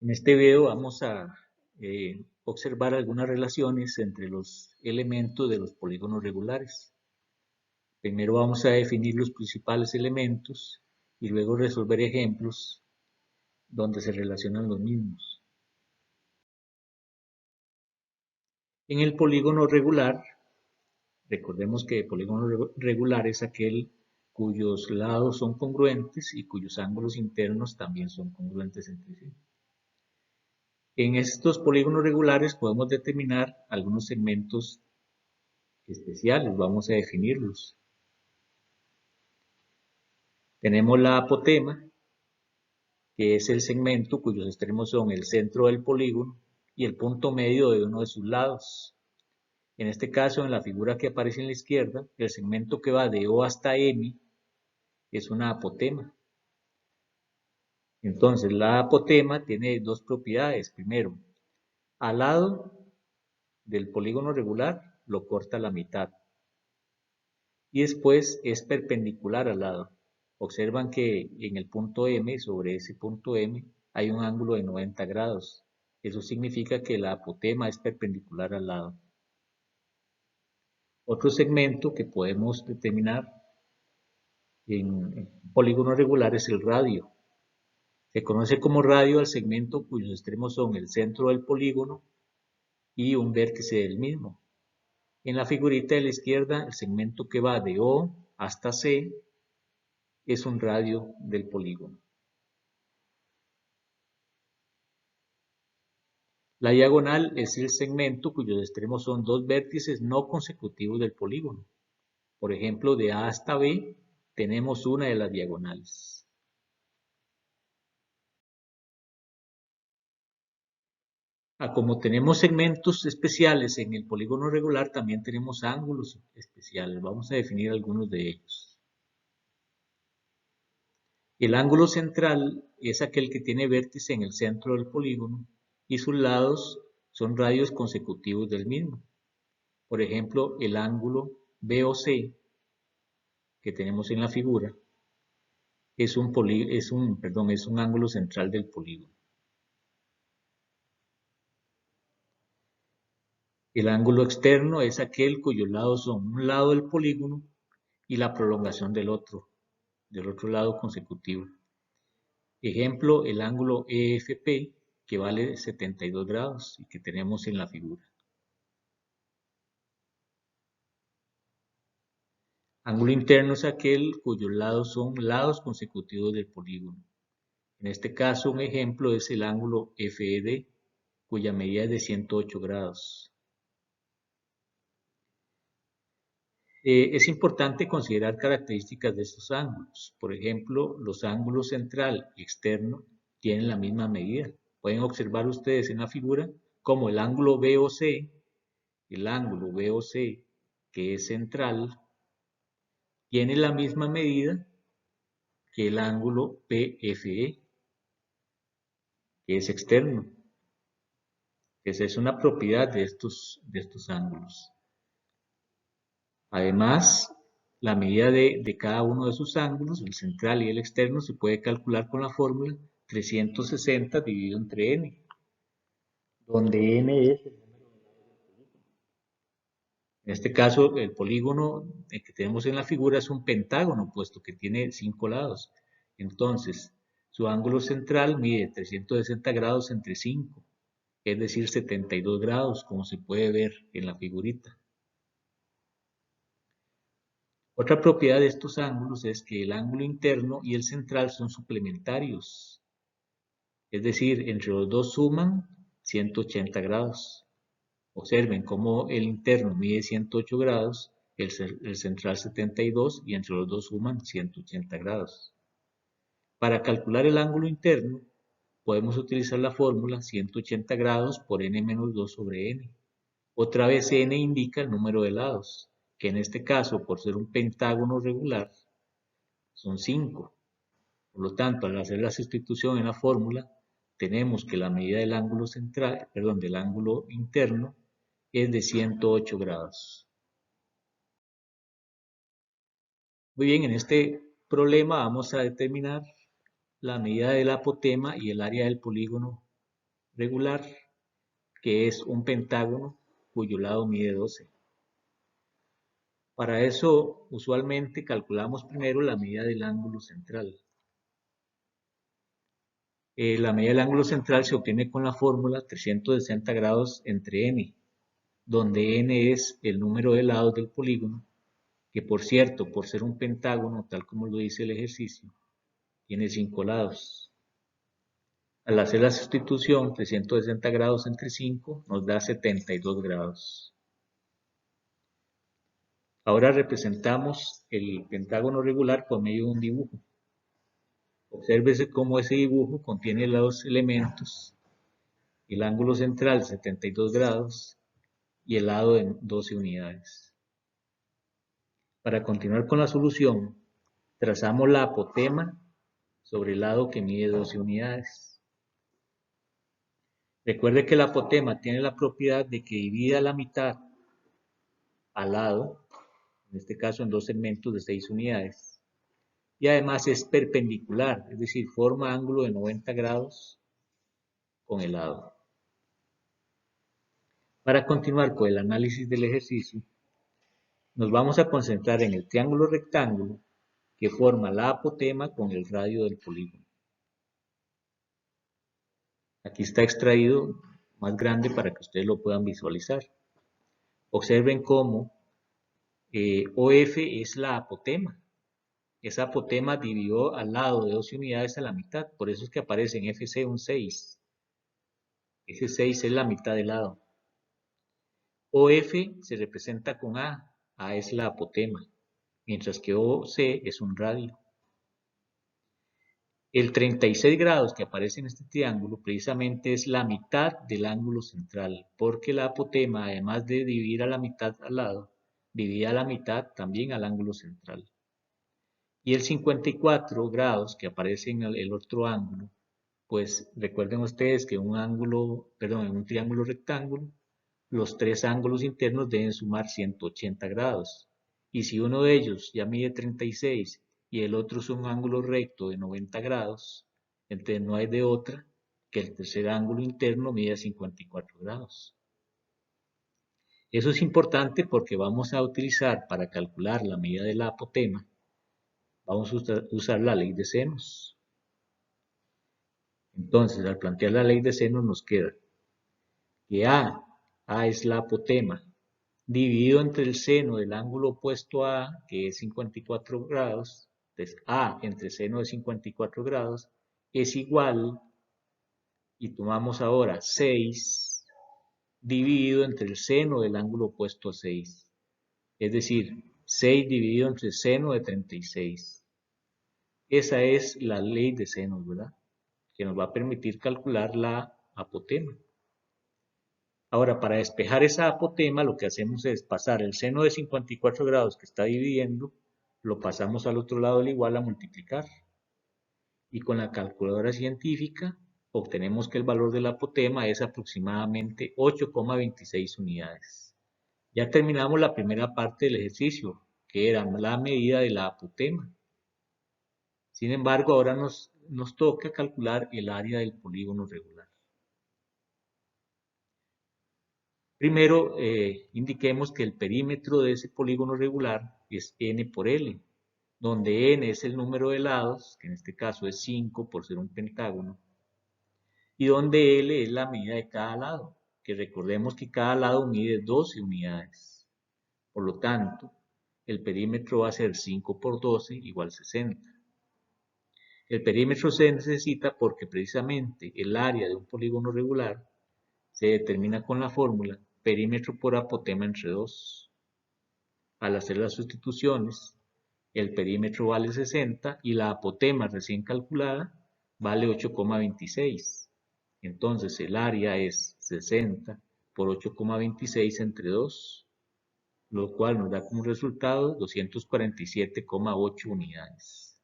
En este video vamos a observar algunas relaciones entre los elementos de los polígonos regulares. Primero vamos a definir los principales elementos y luego resolver ejemplos donde se relacionan los mismos. En el polígono regular, recordemos que el polígono regular es aquel cuyos lados son congruentes y cuyos ángulos internos también son congruentes entre sí. En estos polígonos regulares podemos determinar algunos segmentos especiales, vamos a definirlos. Tenemos la apotema, que es el segmento cuyos extremos son el centro del polígono y el punto medio de uno de sus lados. En este caso, en la figura que aparece en la izquierda, el segmento que va de O hasta M es una apotema. Entonces, la apotema tiene dos propiedades. Primero, al lado del polígono regular lo corta a la mitad. Y después es perpendicular al lado. Observan que en el punto M, sobre ese punto M, hay un ángulo de 90 grados. Eso significa que la apotema es perpendicular al lado. Otro segmento que podemos determinar en polígono regular es el radio. Se conoce como radio al segmento cuyos extremos son el centro del polígono y un vértice del mismo. En la figurita de la izquierda, el segmento que va de O hasta C es un radio del polígono. La diagonal es el segmento cuyos extremos son dos vértices no consecutivos del polígono. Por ejemplo, de A hasta B tenemos una de las diagonales. Como tenemos segmentos especiales en el polígono regular, también tenemos ángulos especiales. Vamos a definir algunos de ellos. El ángulo central es aquel que tiene vértice en el centro del polígono y sus lados son radios consecutivos del mismo. Por ejemplo, el ángulo BOC que tenemos en la figura es un ángulo central del polígono. El ángulo externo es aquel cuyos lados son un lado del polígono y la prolongación del otro lado consecutivo. Ejemplo, el ángulo EFP, que vale 72 grados y que tenemos en la figura. Ángulo interno es aquel cuyos lados son lados consecutivos del polígono. En este caso, un ejemplo es el ángulo FED, cuya medida es de 108 grados. Es importante considerar características de estos ángulos. Por ejemplo, los ángulos central y externo tienen la misma medida. Pueden observar ustedes en la figura como el ángulo BOC, que es central, tiene la misma medida que el ángulo PFE, que es externo. Esa es una propiedad de estos ángulos. Además, la medida de cada uno de sus ángulos, el central y el externo, se puede calcular con la fórmula 360 dividido entre n, donde n es el número de lados del polígono. En este caso, el polígono que tenemos en la figura es un pentágono, puesto que tiene 5 lados. Entonces, su ángulo central mide 360 grados entre 5, es decir, 72 grados, como se puede ver en la figurita. Otra propiedad de estos ángulos es que el ángulo interno y el central son suplementarios, es decir, entre los dos suman 180 grados. Observen cómo el interno mide 108 grados, el central 72 y entre los dos suman 180 grados. Para calcular el ángulo interno, podemos utilizar la fórmula 180 grados por n menos 2 sobre n. Otra vez n indica el número de lados, que en este caso, por ser un pentágono regular, son 5. Por lo tanto, al hacer la sustitución en la fórmula, tenemos que la medida del ángulo central, del ángulo interno es de 108 grados. Muy bien, en este problema vamos a determinar la medida del apotema y el área del polígono regular, que es un pentágono cuyo lado mide 12. Para eso, usualmente calculamos primero la medida del ángulo central. La medida del ángulo central se obtiene con la fórmula 360 grados entre n, donde n es el número de lados del polígono, que por cierto, por ser un pentágono, tal como lo dice el ejercicio, tiene 5 lados. Al hacer la sustitución, 360 grados entre 5 nos da 72 grados. Ahora representamos el pentágono regular por medio de un dibujo. Obsérvese cómo ese dibujo contiene los elementos, el ángulo central 72 grados y el lado en 12 unidades. Para continuar con la solución, trazamos la apotema sobre el lado que mide 12 unidades. Recuerde que la apotema tiene la propiedad de que divida la mitad al lado, en este caso en dos segmentos de 6 unidades, y además es perpendicular, es decir, forma ángulo de 90 grados con el lado. Para continuar con el análisis del ejercicio, nos vamos a concentrar en el triángulo rectángulo que forma la apotema con el radio del polígono. Aquí está extraído más grande para que ustedes lo puedan visualizar. Observen cómo OF es la apotema. Esa apotema dividió al lado de 12 unidades a la mitad, por eso es que aparece en FC un 6. Ese 6 es la mitad del lado. OF se representa con A es la apotema, mientras que OC es un radio. El 36 grados que aparece en este triángulo precisamente es la mitad del ángulo central, porque la apotema, además de dividir a la mitad al lado, divide a la mitad también al ángulo central. Y el 54 grados que aparece en el otro ángulo, pues recuerden ustedes que en un triángulo rectángulo, los tres ángulos internos deben sumar 180 grados. Y si uno de ellos ya mide 36 y el otro es un ángulo recto de 90 grados, entonces no hay de otra que el tercer ángulo interno mida 54 grados. Eso es importante porque vamos a utilizar para calcular la medida de la apotema, vamos a usar la ley de senos. Entonces, al plantear la ley de senos nos queda que A es la apotema, dividido entre el seno del ángulo opuesto a A, que es 54 grados, entonces A entre seno de 54 grados, es igual, y tomamos ahora 6, dividido entre el seno del ángulo opuesto a 6, es decir, 6 dividido entre seno de 36. Esa es la ley de senos, ¿verdad? Que nos va a permitir calcular la apotema. Ahora, para despejar esa apotema, lo que hacemos es pasar el seno de 54 grados que está dividiendo, lo pasamos al otro lado del igual a multiplicar. Y con la calculadora científica obtenemos que el valor de la apotema es aproximadamente 8,26 unidades. Ya terminamos la primera parte del ejercicio, que era la medida de la apotema. Sin embargo, ahora nos toca calcular el área del polígono regular. Primero, indiquemos que el perímetro de ese polígono regular es n por L, donde n es el número de lados, que en este caso es 5 por ser un pentágono, y donde L es la medida de cada lado, que recordemos que cada lado mide 12 unidades. Por lo tanto, el perímetro va a ser 5 por 12 igual 60. El perímetro se necesita porque precisamente el área de un polígono regular se determina con la fórmula perímetro por apotema entre 2. Al hacer las sustituciones, el perímetro vale 60 y la apotema recién calculada vale 8,26. Entonces el área es 60 por 8,26 entre 2, lo cual nos da como resultado 247,8 unidades.